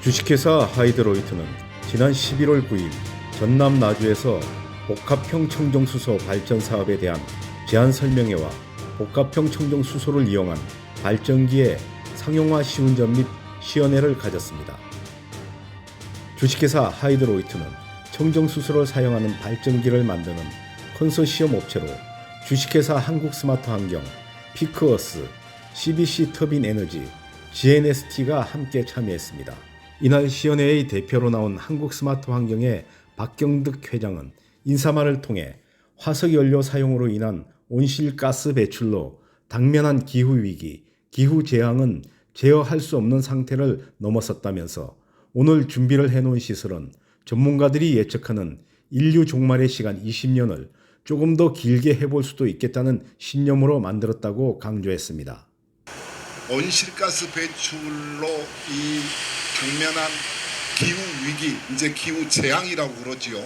주식회사 하이드로이트는 지난 11월 9일 전남 나주에서 복합형 청정수소 발전 사업에 대한 제안 설명회와 복합형 청정수소를 이용한 발전기의 상용화 시운전 및 시연회를 가졌습니다. 주식회사 하이드로이트는 청정수소를 사용하는 발전기를 만드는 컨소시엄 업체로 주식회사 한국스마트환경, 피크어스, CBC 터빈에너지, GNST가 함께 참여했습니다. 이날 시연회의 대표로 나온 한국스마트환경의 박경득 회장은 인사말을 통해 화석연료 사용으로 인한 온실가스 배출로 당면한 기후위기, 기후재앙은 제어할 수 없는 상태를 넘어섰다면서 오늘 준비를 해놓은 시설은 전문가들이 예측하는 인류 종말의 시간 20년을 조금 더 길게 해볼 수도 있겠다는 신념으로 만들었다고 강조했습니다. 온실가스 배출로 이 당면한 기후위기, 이제 기후재앙이라고 그러지요.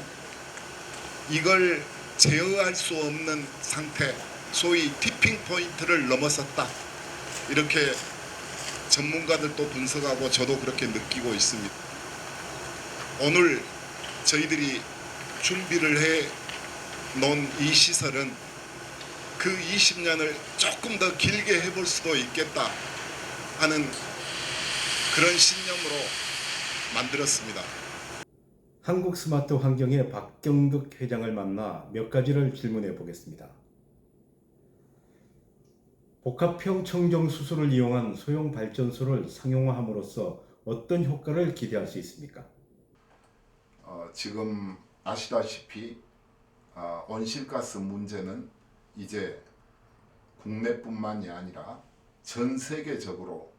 이걸 제어할 수 없는 상태, 소위 티핑 포인트를 넘어섰다. 이렇게 전문가들도 분석하고 저도 그렇게 느끼고 있습니다. 오늘 저희들이 준비를 해 놓은 이 시설은 그 20년을 조금 더 길게 해볼 수도 있겠다 하는 그런 신념으로 만들었습니다. 한국스마트환경의 박경득 회장을 만나 몇 가지를 질문해 보겠습니다. 복합형 청정수소를 이용한 소형 발전소를 상용화함으로써 어떤 효과를 기대할 수 있습니까? 지금 아시다시피 온실가스 문제는 이제 국내뿐만이 아니라 전 세계적으로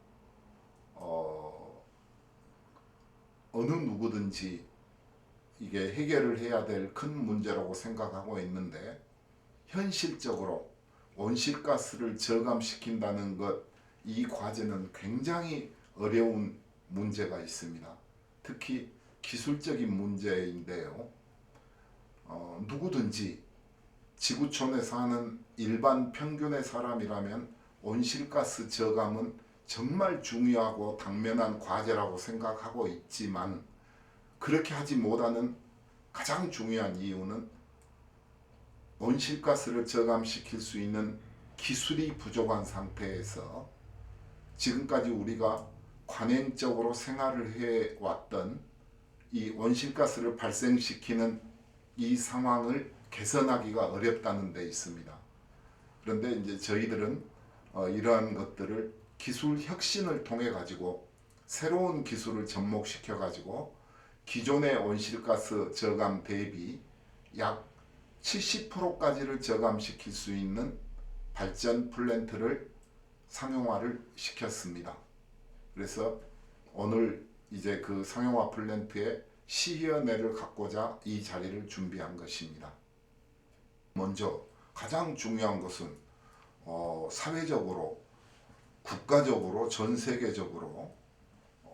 어느 누구든지 이게 해결을 해야 될 큰 문제라고 생각하고 있는데, 현실적으로 온실가스를 저감시킨다는 것, 이 과제는 굉장히 어려운 문제가 있습니다. 특히 기술적인 문제인데요. 누구든지 지구촌에 사는 일반 평균의 사람이라면 온실가스 저감은 정말 중요하고 당면한 과제라고 생각하고 있지만, 그렇게 하지 못하는 가장 중요한 이유는 온실가스를 저감시킬 수 있는 기술이 부족한 상태에서 지금까지 우리가 관행적으로 생활을 해왔던 이 온실가스를 발생시키는 이 상황을 개선하기가 어렵다는 데 있습니다. 그런데 이제 저희들은 이러한 것들을 기술 혁신을 통해 가지고 새로운 기술을 접목시켜 가지고 기존의 온실가스 저감 대비 약 70%까지를 저감시킬 수 있는 발전 플랜트를 상용화를 시켰습니다. 그래서 오늘 이제 그 상용화 플랜트의 시연회를 갖고자 이 자리를 준비한 것입니다. 먼저 가장 중요한 것은 사회적으로, 국가적으로, 전 세계적으로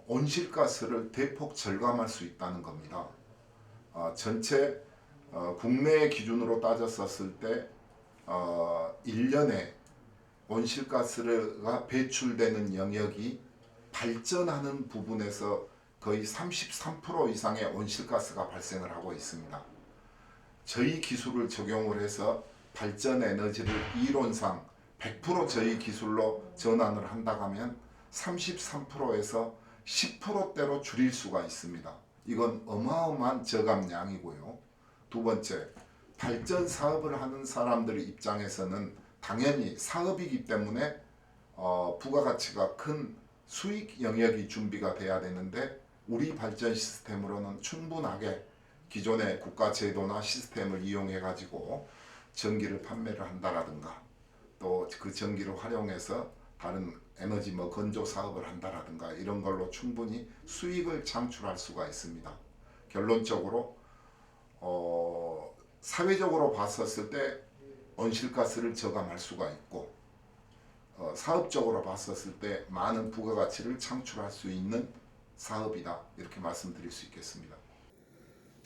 온실가스를 대폭 절감할 수 있다는 겁니다. 전체 국내 기준으로 따졌었을 때 1년에 온실가스가 배출되는 영역이 발전하는 부분에서 거의 33% 이상의 온실가스가 발생을 하고 있습니다. 저희 기술을 적용을 해서 발전 에너지를 이론상 100% 저희 기술로 전환을 한다고 하면 33%에서 10%대로 줄일 수가 있습니다. 이건 어마어마한 저감량이고요. 두 번째, 발전 사업을 하는 사람들 입장에서는 당연히 사업이기 때문에 부가가치가 큰 수익 영역이 준비가 돼야 되는데, 우리 발전 시스템으로는 충분하게 기존의 국가 제도나 시스템을 이용해 가지고 전기를 판매를 한다라든가, 또 그 전기를 활용해서 다른 에너지 건조 사업을 한다라든가, 이런 걸로 충분히 수익을 창출할 수가 있습니다. 결론적으로 사회적으로 봤었을 때 온실가스를 저감할 수가 있고, 사업적으로 봤었을 때 많은 부가가치를 창출할 수 있는 사업이다, 이렇게 말씀드릴 수 있겠습니다.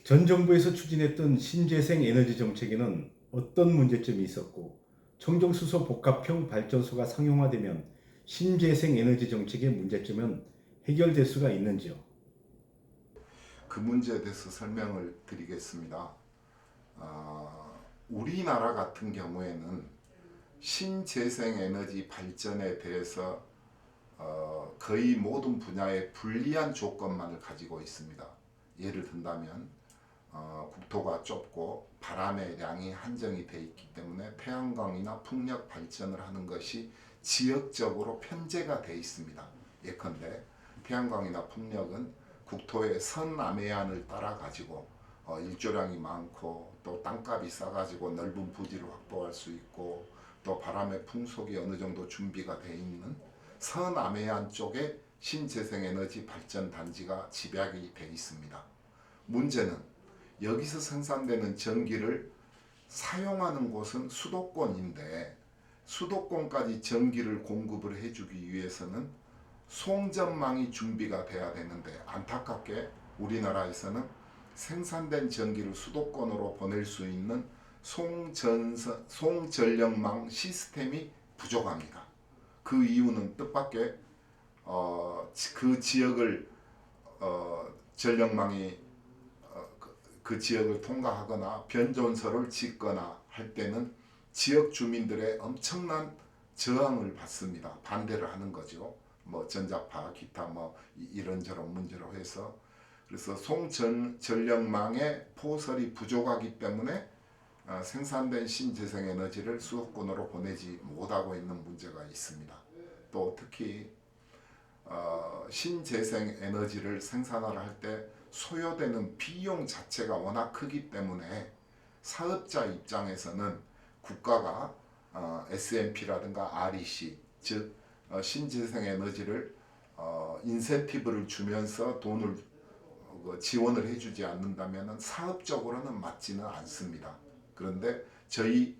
전 정부에서 추진했던 신재생 에너지 정책에는 어떤 문제점이 있었고, 청정수소 복합형 발전소가 상용화되면 신재생 에너지 정책의 문제점은 해결될 수가 있는지요? 그 문제에 대해서 설명을 드리겠습니다. 우리나라 같은 경우에는 신재생에너지 발전에 대해서 거의 모든 분야에 불리한 조건만을 가지고 있습니다. 예를 든다면 국토가 좁고 바람의 양이 한정이 되어 있기 때문에 태양광이나 풍력 발전을 하는 것이 지역적으로 편제가 되어 있습니다. 예컨대 태양광이나 풍력은 국토의 선암해안을 따라 가지고 일조량이 많고 또 땅값이 싸가지고 넓은 부지를 확보할 수 있고 또 바람의 풍속이 어느 정도 준비가 되어 있는 서남해안 쪽에 신재생에너지 발전 단지가 집약이 되어 있습니다. 문제는 여기서 생산되는 전기를 사용하는 곳은 수도권인데 수도권까지 전기를 공급을 해주기 위해서는 송전망이 준비가 돼야 되는데 안타깝게 우리나라에서는 생산된 전기를 수도권으로 보낼 수 있는 송전력망 시스템이 부족합니다. 그 이유는 뜻밖의 그 지역을 전력망이 그 지역을 통과하거나 변전소를 짓거나 할 때는 지역 주민들의 엄청난 저항을 받습니다. 반대를 하는 거죠. 뭐 전자파, 기타 뭐 이런저런 문제로 해서 그래서 송전력망의 포설이 부족하기 때문에 생산된 신재생에너지를 수도권으로 보내지 못하고 있는 문제가 있습니다. 또 특히 신재생에너지를 생산을 할 때 소요되는 비용 자체가 워낙 크기 때문에 사업자 입장에서는 국가가 SMP라든가 REC 즉 신재생에너지를 인센티브를 주면서 돈을 지원을 해주지 않는다면 사업적으로는 맞지는 않습니다. 그런데 저희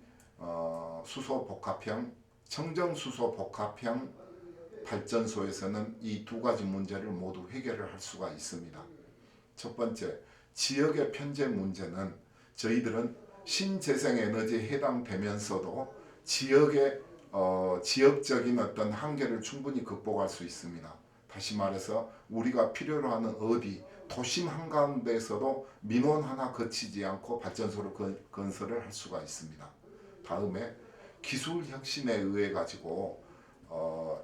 수소복합형 청정수소복합형 발전소에서는 이 두 가지 문제를 모두 해결을 할 수가 있습니다. 첫 번째, 지역의 편제 문제는 저희들은 신재생에너지에 해당되면서도 지역적인 어떤 한계를 충분히 극복할 수 있습니다. 다시 말해서 우리가 필요로 하는 어디 도심 한가운데에서도 민원 하나 거치지 않고 발전소를 건설을 할 수가 있습니다. 다음에 기술 혁신에 의해 가지고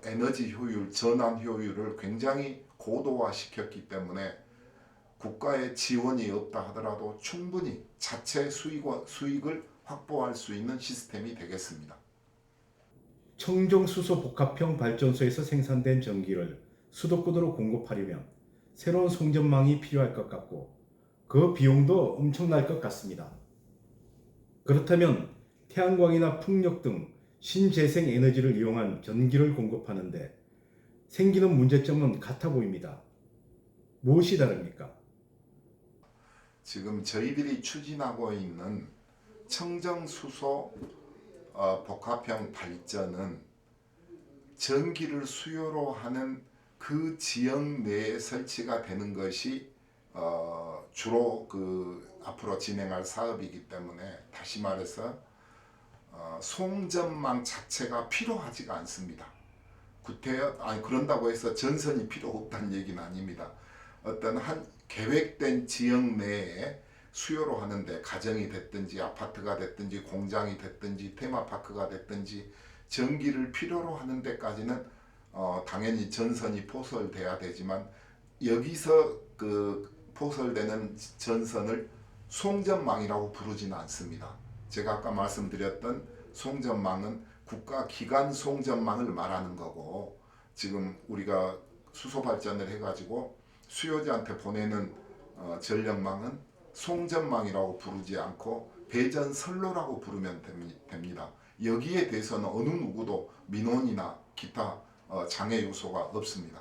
에너지 효율, 전환 효율을 굉장히 고도화 시켰기 때문에 국가의 지원이 없다 하더라도 충분히 자체 수익을 확보할 수 있는 시스템이 되겠습니다. 청정수소 복합형 발전소에서 생산된 전기를 수도권으로 공급하려면 새로운 송전망이 필요할 것 같고 그 비용도 엄청날 것 같습니다. 그렇다면 태양광이나 풍력 등 신재생 에너지를 이용한 전기를 공급하는데 생기는 문제점은 같아 보입니다. 무엇이 다릅니까? 지금 저희들이 추진하고 있는 청정수소 복합형 발전은 전기를 수요로 하는 그 지역 내에 설치가 되는 것이 주로 앞으로 진행할 사업이기 때문에 다시 말해서 송전망 자체가 필요하지가 않습니다. 그런다고 해서 전선이 필요 없다는 얘기는 아닙니다. 어떤 한 계획된 지역 내에 수요로 하는데 가정이 됐든지 아파트가 됐든지 공장이 됐든지 테마파크가 됐든지 전기를 필요로 하는 데까지는 당연히 전선이 포설돼야 되지만 여기서 포설되는 전선을 송전망이라고 부르지는 않습니다. 제가 아까 말씀드렸던 송전망은 국가 기관 송전망을 말하는 거고 지금 우리가 수소 발전을 해가지고 수요자한테 보내는 전력망은 송전망이라고 부르지 않고 배전선로라고 부르면 됩니다. 여기에 대해서는 어느 누구도 민원이나 기타 장애 요소가 없습니다.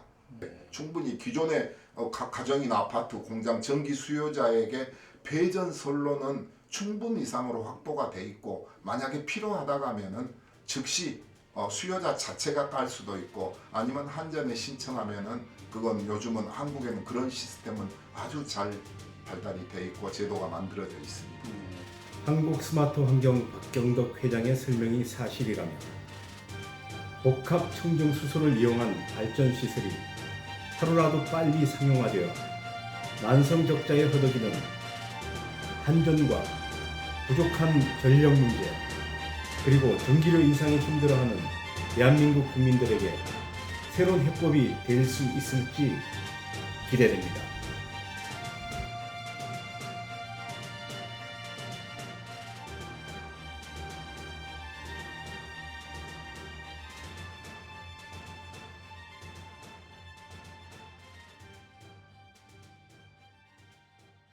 충분히 기존의 가정이나 아파트, 공장, 전기 수요자에게 배전선로는 충분 이상으로 확보가 돼 있고 만약에 필요하다가 하면은 즉시 수요자 자체가 깔 수도 있고 아니면 한전에 신청하면은 그건 요즘은 한국에는 그런 시스템은 아주 잘 발달이 돼 있고 제도가 만들어져 있습니다. 한국스마트환경 박경덕 회장의 설명이 사실이라면 복합 청정수소를 이용한 발전 시설이 하루라도 빨리 상용화되어 난성 적자에 허덕이는 한전과 부족한 전력 문제, 그리고 전기료 인상에 힘들어하는 대한민국 국민들에게 새로운 해법이 될 수 있을지 기대됩니다.